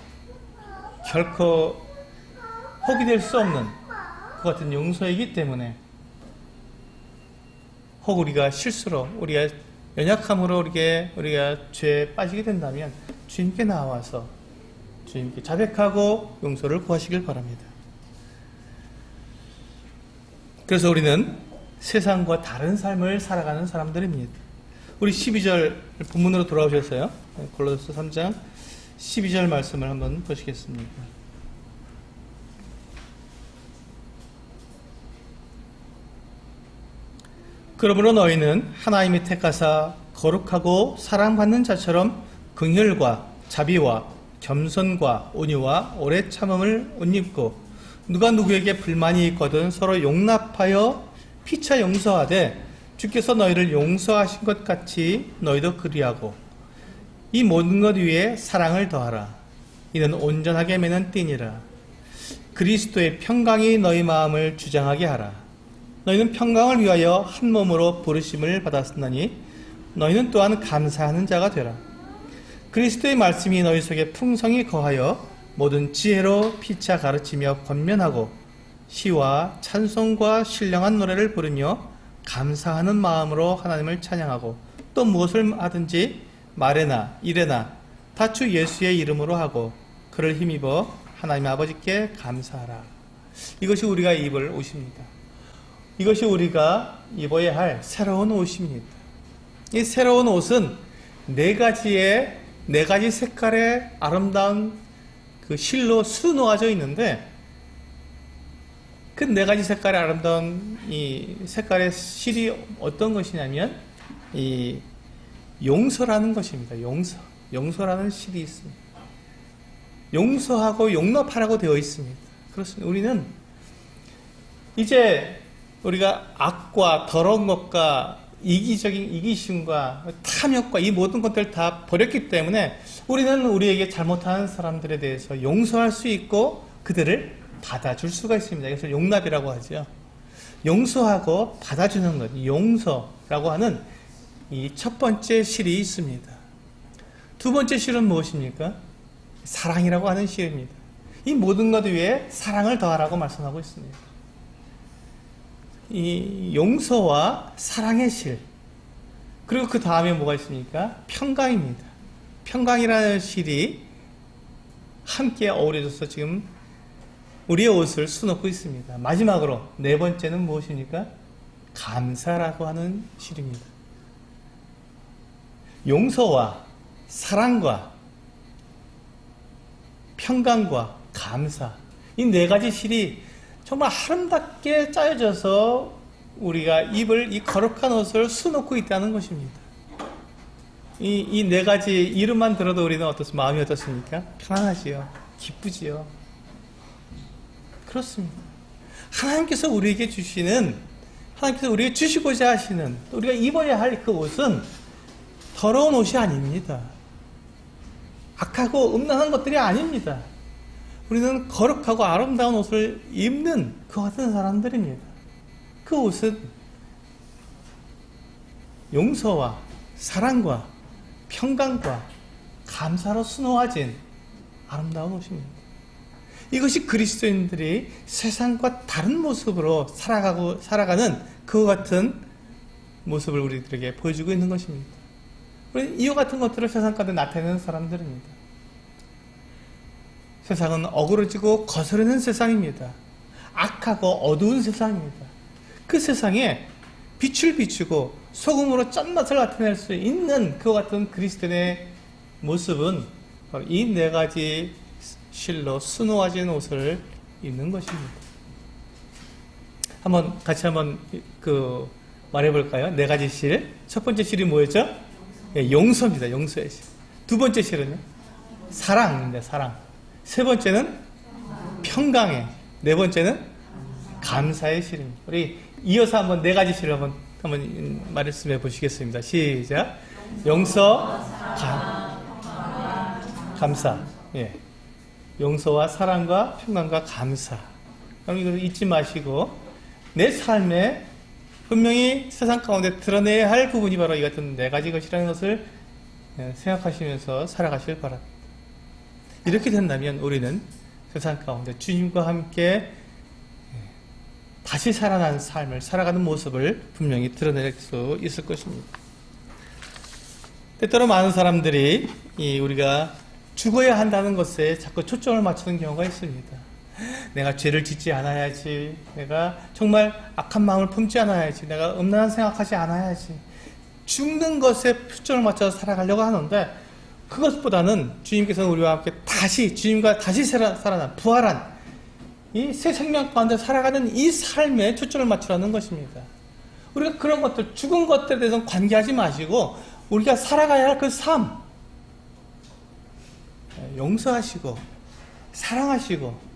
결코 포기될 수 없는 그 같은 용서이기 때문에 혹 우리가 실수로 우리가 연약함으로 우리가 죄에 빠지게 된다면 주님께 나와서 주님께 자백하고 용서를 구하시길 바랍니다. 그래서 우리는 세상과 다른 삶을 살아가는 사람들입니다. 우리 12절 본문으로 돌아오셔서요. 골로새 3장 12절 말씀을 한번 보시겠습니다. 그러므로 너희는 하나님이 택하사 거룩하고 사랑받는 자처럼 긍휼과 자비와 겸손과 온유와 오래 참음을 옷 입고 누가 누구에게 불만이 있거든 서로 용납하여 피차 용서하되 주께서 너희를 용서하신 것 같이 너희도 그리하고 이 모든 것 위에 사랑을 더하라. 이는 온전하게 매는 띠니라. 그리스도의 평강이 너희 마음을 주장하게 하라. 너희는 평강을 위하여 한 몸으로 부르심을 받았으나니 너희는 또한 감사하는 자가 되라. 그리스도의 말씀이 너희 속에 풍성히 거하여 모든 지혜로 피차 가르치며 권면하고 시와 찬송과 신령한 노래를 부르며 감사하는 마음으로 하나님을 찬양하고 또 무엇을 하든지 말에나 일에나 다 주 예수의 이름으로 하고 그를 힘입어 하나님 아버지께 감사하라. 이것이 우리가 입을 옷입니다. 이것이 우리가 입어야 할 새로운 옷입니다. 이 새로운 옷은 네 가지 색깔의 아름다운 그 실로 수놓아져 있는데 그 네 가지 색깔의 아름다운 이 색깔의 실이 어떤 것이냐면 이 용서라는 것입니다. 용서라는 실이 있습니다. 용서하고 용납하라고 되어 있습니다. 그렇습니다. 우리는 이제 우리가 악과 더러운 것과 이기적인 이기심과 탐욕과 이 모든 것들을 다 버렸기 때문에 우리는 우리에게 잘못하는 사람들에 대해서 용서할 수 있고 그들을 받아줄 수가 있습니다. 그래서 용납이라고 하죠. 용서하고 받아주는 것, 용서라고 하는 이 첫 번째 실이 있습니다. 두 번째 실은 무엇입니까? 사랑이라고 하는 실입니다. 이 모든 것 위에 사랑을 더하라고 말씀하고 있습니다. 이 용서와 사랑의 실, 그리고 그 다음에 뭐가 있습니까? 평강입니다. 평강이라는 실이 함께 어우러져서 지금 우리의 옷을 수놓고 있습니다. 마지막으로 네 번째는 무엇입니까? 감사라고 하는 실입니다. 용서와 사랑과 평강과 감사, 이 네 가지 실이 정말 아름답게 짜여져서 우리가 입을 이 거룩한 옷을 수놓고 있다는 것입니다. 이 네 가지 이름만 들어도 우리는 마음이 어떻습니까? 편안하지요. 기쁘지요. 그렇습니다. 하나님께서 우리에게 주시고자 하시는, 우리가 입어야 할 그 옷은 더러운 옷이 아닙니다. 악하고 음란한 것들이 아닙니다. 우리는 거룩하고 아름다운 옷을 입는 그 같은 사람들입니다. 그 옷은 용서와 사랑과 평강과 감사로 수놓아진 아름다운 옷입니다. 이것이 그리스도인들이 세상과 다른 모습으로 살아가는 그 같은 모습을 우리들에게 보여주고 있는 것입니다. 우리는 이와 같은 것들을 세상 가운데 나타내는 사람들입니다. 세상은 어그러지고 거스르는 세상입니다. 악하고 어두운 세상입니다. 그 세상에 빛을 비추고 소금으로 짠맛을 나타낼 수 있는 그와 같은 그리스도인의 모습은 바로 이 네 가지 실로 수놓아진 옷을 입는 것입니다. 같이 한번 말해볼까요? 네 가지 실. 첫 번째 실이 뭐였죠? 용서입니다. 용서의 실. 두 번째 실은요? 사랑입니다. 사랑. 세 번째는 평강의. 네 번째는 감사의 실입니다. 우리 이어서 한번 네 가지 실을 한번 말씀해 보시겠습니다. 시작. 용서, 감사. 예. 용서와 사랑과 평강과 감사. 그럼 이걸 잊지 마시고 내 삶에 분명히 세상 가운데 드러내야 할 부분이 바로 이 같은 네 가지 것이라는 것을 생각하시면서 살아가실 바랍니다. 이렇게 된다면 우리는 세상 가운데 주님과 함께 다시 살아난 삶을 살아가는 모습을 분명히 드러낼 수 있을 것입니다. 때때로 많은 사람들이 우리가 죽어야 한다는 것에 자꾸 초점을 맞추는 경우가 있습니다. 내가 죄를 짓지 않아야지, 내가 정말 악한 마음을 품지 않아야지, 내가 음란한 생각하지 않아야지, 죽는 것에 초점을 맞춰서 살아가려고 하는데, 그것보다는 주님께서는 우리와 함께 주님과 다시 살아난, 부활한 이 새 생명 가운데 살아가는 이 삶에 초점을 맞추라는 것입니다. 우리가 그런 것들, 죽은 것들에 대해서는 관계하지 마시고 우리가 살아가야 할 그 삶, 용서하시고 사랑하시고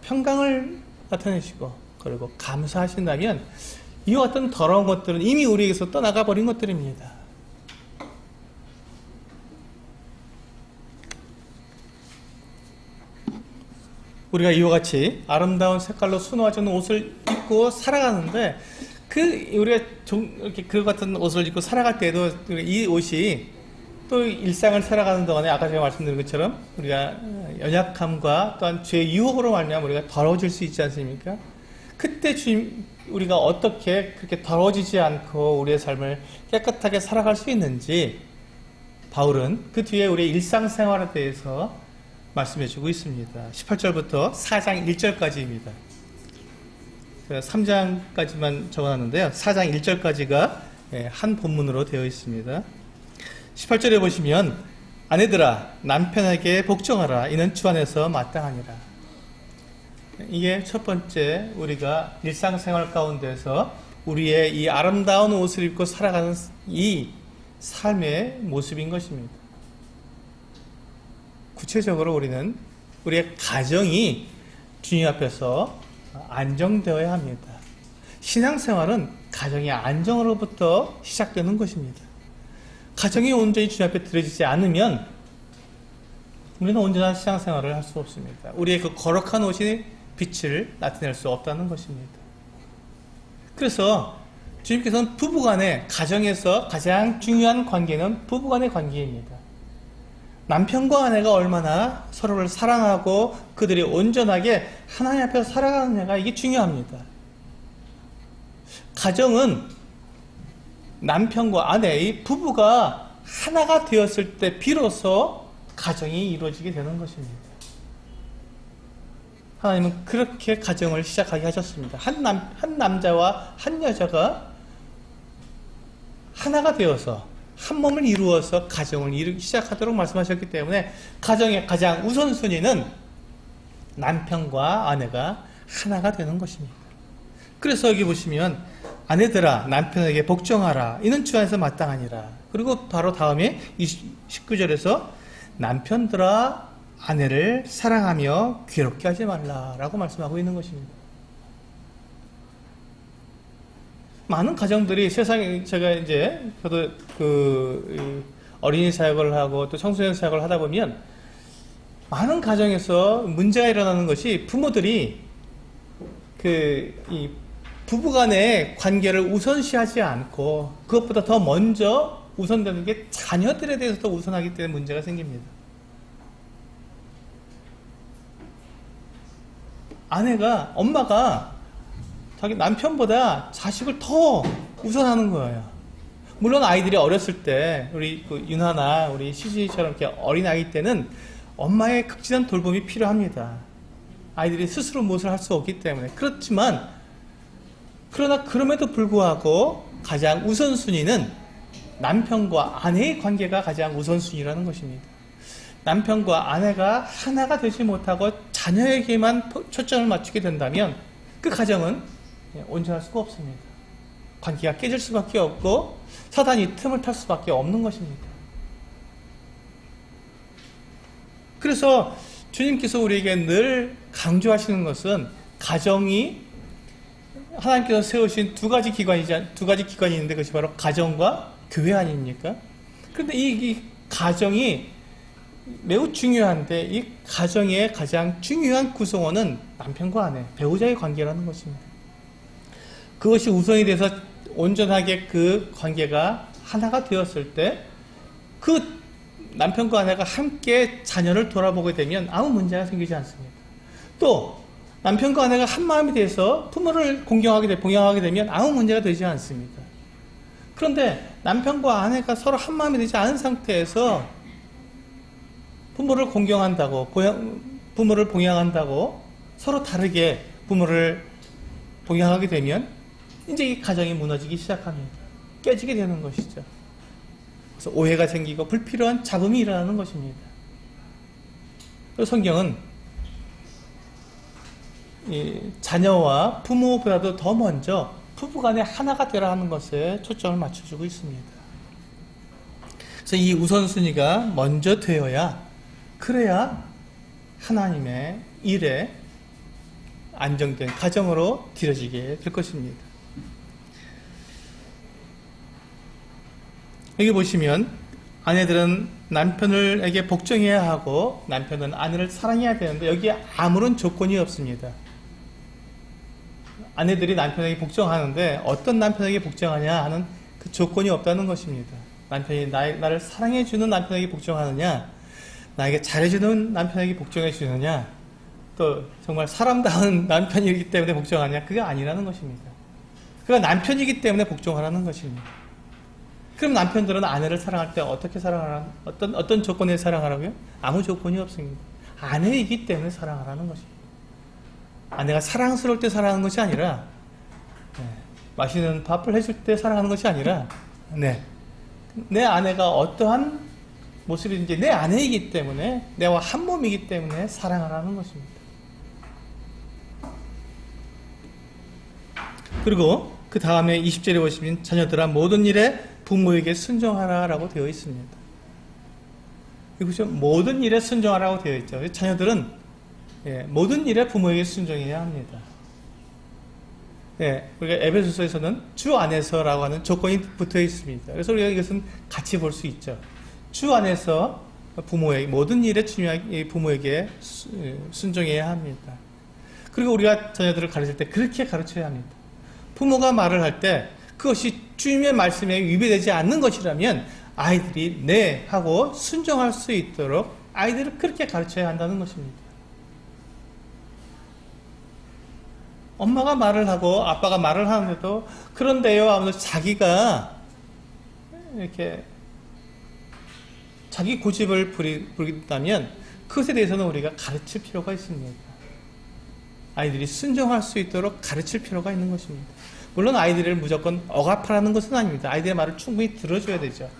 평강을 나타내시고 그리고 감사하신다면 이와 같은 더러운 것들은 이미 우리에게서 떠나가 버린 것들입니다. 우리가 이와 같이 아름다운 색깔로 수놓아진 옷을 입고 살아가는데 우리가 이렇게 그 같은 옷을 입고 살아갈 때에도 이 옷이 또 일상을 살아가는 동안에 아까 제가 말씀드린 것처럼 우리가 연약함과 또한 죄의 유혹으로 말미암아 우리가 더러워질 수 있지 않습니까? 그때 우리가 어떻게 그렇게 더러워지지 않고 우리의 삶을 깨끗하게 살아갈 수 있는지 바울은 그 뒤에 우리의 일상생활에 대해서 말씀해 주고 있습니다. 18절부터 4장 1절까지입니다. 3장까지만 적어놨는데요. 4장 1절까지가 한 본문으로 되어 있습니다. 18절에 보시면 아내들아 남편에게 복종하라 이는 주 안에서 마땅하니라. 이게 첫 번째 우리가 일상생활 가운데서 우리의 이 아름다운 옷을 입고 살아가는 이 삶의 모습인 것입니다. 구체적으로 우리는 우리의 가정이 주님 앞에서 안정되어야 합니다. 신앙생활은 가정의 안정으로부터 시작되는 것입니다. 가정이 온전히 주님 앞에 드려지지 않으면 우리는 온전한 신앙생활을 할 수 없습니다. 우리의 그 거룩한 옷이 빛을 나타낼 수 없다는 것입니다. 그래서 주님께서는 부부간의 가정에서 가장 중요한 관계는 부부간의 관계입니다. 남편과 아내가 얼마나 서로를 사랑하고 그들이 온전하게 하나님 앞에서 살아가느냐가 이게 중요합니다. 가정은 남편과 아내, 이 부부가 하나가 되었을 때 비로소 가정이 이루어지게 되는 것입니다. 하나님은 그렇게 가정을 시작하게 하셨습니다. 한 남자와 한 여자가 하나가 되어서 한 몸을 이루어서 가정을 이루기 시작하도록 말씀하셨기 때문에 가정의 가장 우선순위는 남편과 아내가 하나가 되는 것입니다. 그래서 여기 보시면 아내들아 남편에게 복종하라 이는 주 안에서 마땅하니라. 그리고 바로 다음에 19절에서 남편들아 아내를 사랑하며 괴롭게 하지 말라라고 말씀하고 있는 것입니다. 많은 가정들이 세상에 저도 어린이 사역을 하고 또 청소년 사역을 하다 보면 많은 가정에서 문제가 일어나는 것이 부모들이 이 부부간의 관계를 우선시하지 않고 그것보다 더 먼저 우선되는 게 자녀들에 대해서 더 우선하기 때문에 문제가 생깁니다. 엄마가 자기 남편보다 자식을 더 우선하는 거예요. 물론 아이들이 어렸을 때 우리 그 윤하나 우리 시시처럼 이렇게 어린 아이 때는 엄마의 극진한 돌봄이 필요합니다. 아이들이 스스로 무엇을 할 수 없기 때문에. 그렇지만 그러나 그럼에도 불구하고 가장 우선순위는 남편과 아내의 관계가 가장 우선순위라는 것입니다. 남편과 아내가 하나가 되지 못하고 자녀에게만 초점을 맞추게 된다면 그 가정은 온전할 수가 없습니다. 관계가 깨질 수밖에 없고 사단이 틈을 탈 수밖에 없는 것입니다. 그래서 주님께서 우리에게 늘 강조하시는 것은 가정이 하나님께서 세우신 두 가지 기관이 있는데 그것이 바로 가정과 교회 아닙니까? 그런데 이 가정이 매우 중요한데 이 가정의 가장 중요한 구성원은 남편과 아내, 배우자의 관계라는 것입니다. 그것이 우선이 돼서 온전하게 그 관계가 하나가 되었을 때 그 남편과 아내가 함께 자녀를 돌아보게 되면 아무 문제가 생기지 않습니다. 또 남편과 아내가 한 마음이 돼서 부모를 봉양하게 되면 아무 문제가 되지 않습니다. 그런데 남편과 아내가 서로 한 마음이 되지 않은 상태에서 부모를 공경한다고, 부모를 봉양한다고 서로 다르게 부모를 봉양하게 되면 이제 이 가정이 무너지기 시작합니다. 깨지게 되는 것이죠. 그래서 오해가 생기고 불필요한 잡음이 일어나는 것입니다. 그래서 성경은 이 자녀와 부모보다도 더 먼저 부부간에 하나가 되라 하는 것에 초점을 맞춰주고 있습니다. 그래서 이 우선순위가 먼저 되어야 그래야 하나님의 일에 안정된 가정으로 들여지게 될 것입니다. 여기 보시면 아내들은 남편에게 복종해야 하고 남편은 아내를 사랑해야 되는데 여기에 아무런 조건이 없습니다. 아내들이 남편에게 복종하는데 어떤 남편에게 복종하냐 하는 그 조건이 없다는 것입니다. 남편이 나를 사랑해주는 남편에게 복종하느냐, 나에게 잘해주는 남편에게 복종해주느냐, 또 정말 사람다운 남편이기 때문에 복종하냐, 그게 아니라는 것입니다. 그가 남편이기 때문에 복종하라는 것입니다. 그럼 남편들은 아내를 사랑할 때 어떻게 사랑하라? 어떤 조건에 사랑하라고요? 아무 조건이 없습니다. 아내이기 때문에 사랑하라는 것입니다. 아내가 사랑스러울 때 사랑하는 것이 아니라, 맛있는 밥을 해줄 때 사랑하는 것이 아니라, 내 아내가 어떠한 모습인지 내 아내이기 때문에, 내와 한 몸이기 때문에 사랑하라는 것입니다. 그리고 그 다음에 20절에 보시면 자녀들아 모든 일에 부모에게 순종하라라고 되어 있습니다. 이것이 모든 일에 순종하라고 되어 있죠. 자녀들은 모든 일에 부모에게 순종해야 합니다. 우리가 에베소서에서는 주 안에서라고 하는 조건이 붙어 있습니다. 그래서 우리가 이것은 같이 볼 수 있죠. 주 안에서 부모에게 모든 일에 부모에게 순종해야 합니다. 그리고 우리가 자녀들을 가르칠 때 그렇게 가르쳐야 합니다. 부모가 말을 할 때 그것이 주님의 말씀에 위배되지 않는 것이라면 아이들이 네 하고 순종할 수 있도록 아이들을 그렇게 가르쳐야 한다는 것입니다. 엄마가 말을 하고 아빠가 말을 하는데도 그런데요 하면서 자기가 이렇게 자기 고집을 부린다면 그것에 대해서는 우리가 가르칠 필요가 있습니다. 아이들이 순종할 수 있도록 가르칠 필요가 있는 것입니다. 물론 아이들을 무조건 억압하라는 것은 아닙니다. 아이들의 말을 충분히 들어줘야 되죠.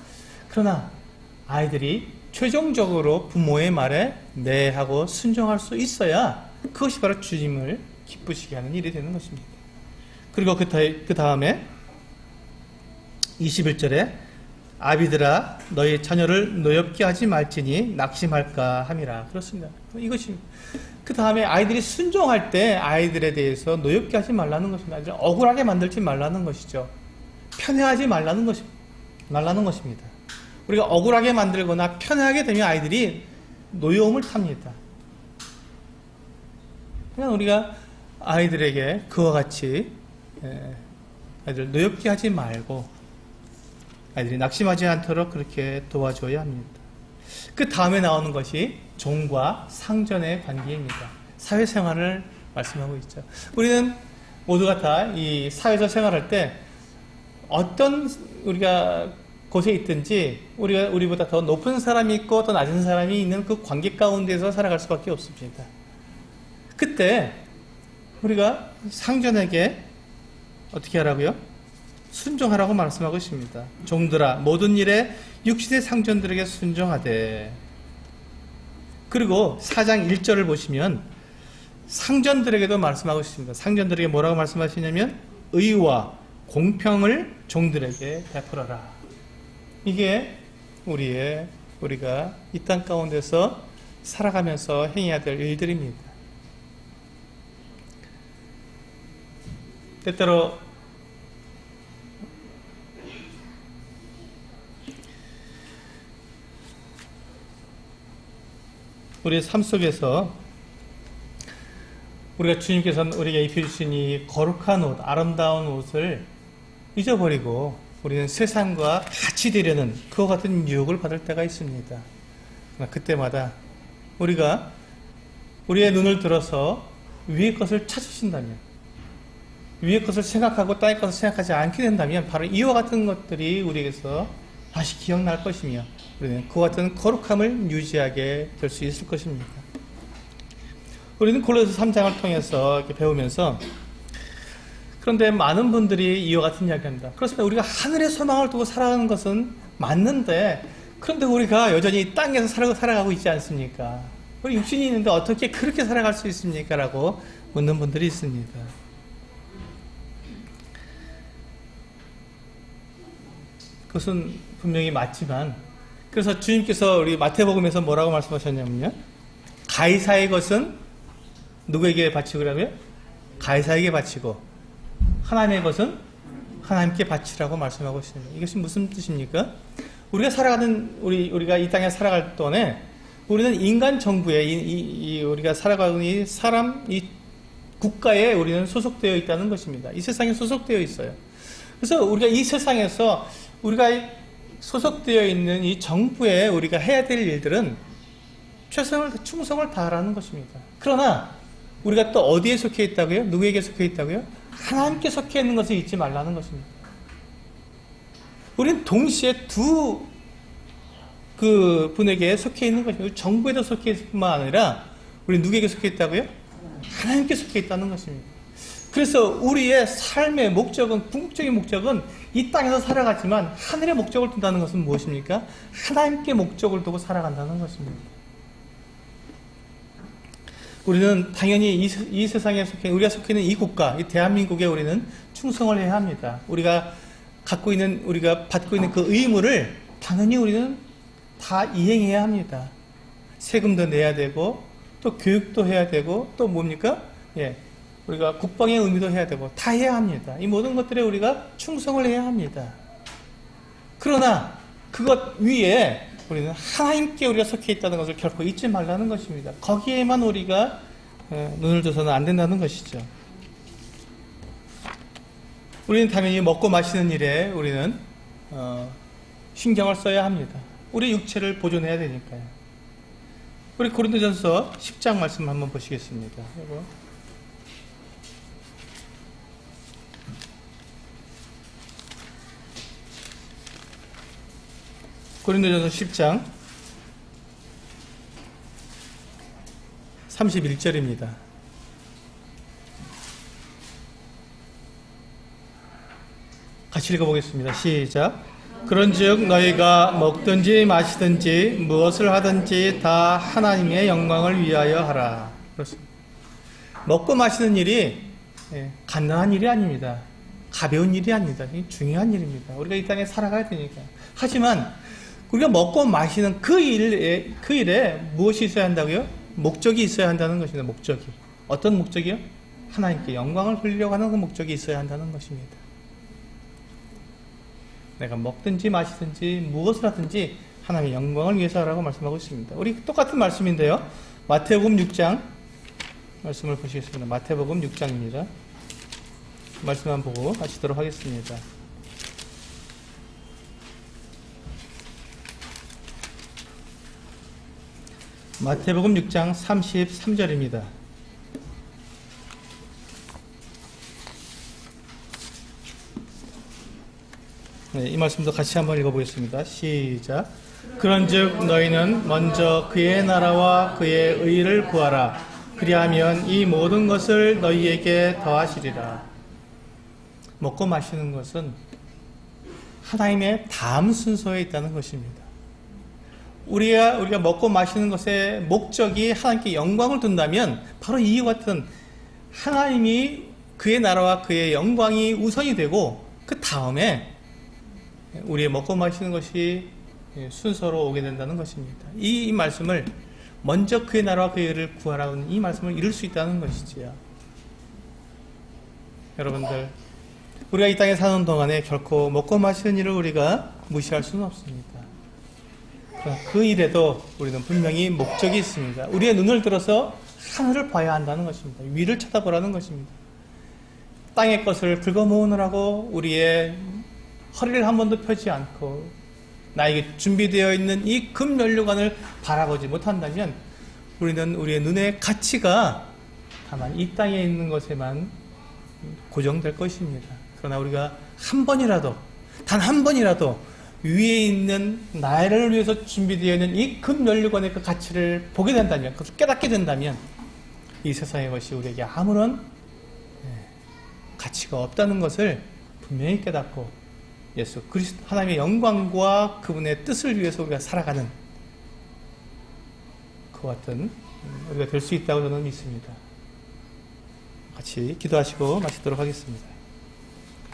그러나 아이들이 최종적으로 부모의 말에 네 하고 순종할 수 있어야 그것이 바로 주님을 기쁘시게 하는 일이 되는 것입니다. 그리고 그 다음에 21절에 아비들아 너희 자녀를 노엽게 하지 말지니 낙심할까 함이라. 그렇습니다. 이것입니다. 그 다음에 아이들이 순종할 때 아이들에 대해서 노엽게 하지 말라는 것입니다. 억울하게 만들지 말라는 것이죠. 편애하지 말라는 것입니다. 우리가 억울하게 만들거나 편애하게 되면 아이들이 노여움을 탑니다. 그냥 우리가 아이들에게 그와 같이 아이들 노엽게 하지 말고 아이들이 낙심하지 않도록 그렇게 도와줘야 합니다. 그 다음에 나오는 것이 종과 상전의 관계입니다. 사회생활을 말씀하고 있죠. 우리는 모두가 다 이 사회에서 생활할 때 어떤 우리가 곳에 있든지 우리보다 더 높은 사람이 있고 더 낮은 사람이 있는 그 관계 가운데서 살아갈 수밖에 없습니다. 그때 우리가 상전에게 어떻게 하라고요? 순종하라고 말씀하고 있습니다. 종들아 모든 일에 육신의 상전들에게 순종하되. 그리고 4장 1절을 보시면 상전들에게도 말씀하고 있습니다. 상전들에게 뭐라고 말씀하시냐면 의와 공평을 종들에게 베풀어라. 이게 우리가 이 땅 가운데서 살아가면서 행해야 될 일들입니다. 때때로 우리의 삶 속에서 우리가 주님께서는 우리에게 입혀주신 이 거룩한 옷, 아름다운 옷을 잊어버리고 우리는 세상과 같이 되려는 그와 같은 유혹을 받을 때가 있습니다. 그때마다 우리가 우리의 눈을 들어서 위의 것을 찾으신다면, 위의 것을 생각하고 땅의 것을 생각하지 않게 된다면 바로 이와 같은 것들이 우리에게서 다시 기억날 것이며 우리는 그와 같은 거룩함을 유지하게 될 수 있을 것입니다. 우리는 골로새 3장을 통해서 이렇게 배우면서 그런데 많은 분들이 이와 같은 이야기합니다. 그렇습니다. 우리가 하늘의 소망을 두고 살아가는 것은 맞는데 그런데 우리가 여전히 땅에서 살아가고 있지 않습니까? 우리 육신이 있는데 어떻게 그렇게 살아갈 수 있습니까? 라고 묻는 분들이 있습니다. 그것은 분명히 맞지만 그래서 주님께서 우리 마태복음에서 뭐라고 말씀하셨냐면요. 가이사의 것은 누구에게 바치고 그러면? 가이사에게 바치고 하나님의 것은 하나님께 바치라고 말씀하고 있습니다. 이것이 무슨 뜻입니까? 우리가 살아가는 우리가 이 땅에 살아갈 동안에 우리는 인간 정부에 우리가 살아가는 이 국가에 우리는 소속되어 있다는 것입니다. 이 세상에 소속되어 있어요. 그래서 우리가 이 세상에서 우리가 소속되어 있는 이 정부에 우리가 해야 될 일들은 충성을 다하라는 것입니다. 그러나 우리가 또 어디에 속해 있다고요? 누구에게 속해 있다고요? 하나님께 속해 있는 것을 잊지 말라는 것입니다. 우리는 동시에 두 분에게 속해 있는 것입니다. 정부에도 속해 있을 뿐만 아니라 우리 누구에게 속해 있다고요? 하나님께 속해 있다는 것입니다. 그래서 우리의 삶의 목적은, 궁극적인 목적은 이 땅에서 살아가지만 하늘의 목적을 둔다는 것은 무엇입니까? 하나님께 목적을 두고 살아간다는 것입니다. 우리는 당연히 이 세상에 우리가 속해 있는 이 국가, 이 대한민국에 우리는 충성을 해야 합니다. 우리가 받고 있는 그 의무를 당연히 우리는 다 이행해야 합니다. 세금도 내야 되고, 또 교육도 해야 되고, 또 뭡니까? 우리가 국방의 의무도 해야 되고, 다 해야 합니다. 이 모든 것들에 우리가 충성을 해야 합니다. 그러나, 그것 위에 우리는 하나님께 우리가 속해 있다는 것을 결코 잊지 말라는 것입니다. 거기에만 우리가 눈을 둬서는 안 된다는 것이죠. 우리는 당연히 먹고 마시는 일에 우리는 신경을 써야 합니다. 우리 육체를 보존해야 되니까요. 우리 고린도전서 10장 말씀 한번 보시겠습니다. 이거. 고린도전서 10장 31절입니다. 같이 읽어보겠습니다. 시작. 그런즉 너희가 먹든지 마시든지 무엇을 하든지 다 하나님의 영광을 위하여 하라. 그렇습니다. 먹고 마시는 일이 간단한 일이 아닙니다. 가벼운 일이 아닙니다. 중요한 일입니다. 우리가 이 땅에 살아가야 되니까. 하지만 우리가 먹고 마시는 그 일에 무엇이 있어야 한다고요? 목적이 있어야 한다는 것입니다. 목적이. 어떤 목적이요? 하나님께 영광을 돌리려고 하는 그 목적이 있어야 한다는 것입니다. 내가 먹든지 마시든지 무엇을 하든지 하나님의 영광을 위해서 하라고 말씀하고 있습니다. 우리 똑같은 말씀인데요. 마태복음 6장 말씀을 보시겠습니다. 마태복음 6장입니다. 말씀만 보고 하시도록 하겠습니다. 마태복음 6장 33절입니다. 네, 이 말씀도 같이 한번 읽어보겠습니다. 시작. 그런즉 너희는 먼저 그의 나라와 그의 의를 구하라. 그리하면 이 모든 것을 너희에게 더하시리라. 먹고 마시는 것은 하나님의 다음 순서에 있다는 것입니다. 우리가 먹고 마시는 것의 목적이 하나님께 영광을 둔다면 바로 이와 같은 하나님이 그의 나라와 그의 영광이 우선이 되고 그 다음에 우리의 먹고 마시는 것이 순서로 오게 된다는 것입니다. 이 말씀을 먼저 그의 나라와 그의 의를 구하라는 이 말씀을 이룰 수 있다는 것이지요. 여러분들, 우리가 이 땅에 사는 동안에 결코 먹고 마시는 일을 우리가 무시할 수는 없습니다. 그 일에도 우리는 분명히 목적이 있습니다. 우리의 눈을 들어서 하늘을 봐야 한다는 것입니다. 위를 쳐다보라는 것입니다. 땅의 것을 긁어 모으느라고 우리의 허리를 한 번도 펴지 않고 나에게 준비되어 있는 이 금연료관을 바라보지 못한다면 우리는 우리의 눈의 가치가 다만 이 땅에 있는 것에만 고정될 것입니다. 그러나 우리가 한 번이라도, 단 한 번이라도 위에 있는 나를 위해서 준비되어 있는 이 금연료관의 그 가치를 보게 된다면, 그것을 깨닫게 된다면 이 세상의 것이 우리에게 아무런 가치가 없다는 것을 분명히 깨닫고 예수 그리스도 하나님의 영광과 그분의 뜻을 위해서 우리가 살아가는 그와 같은 우리가 될 수 있다고 저는 믿습니다. 같이 기도하시고 마치도록 하겠습니다.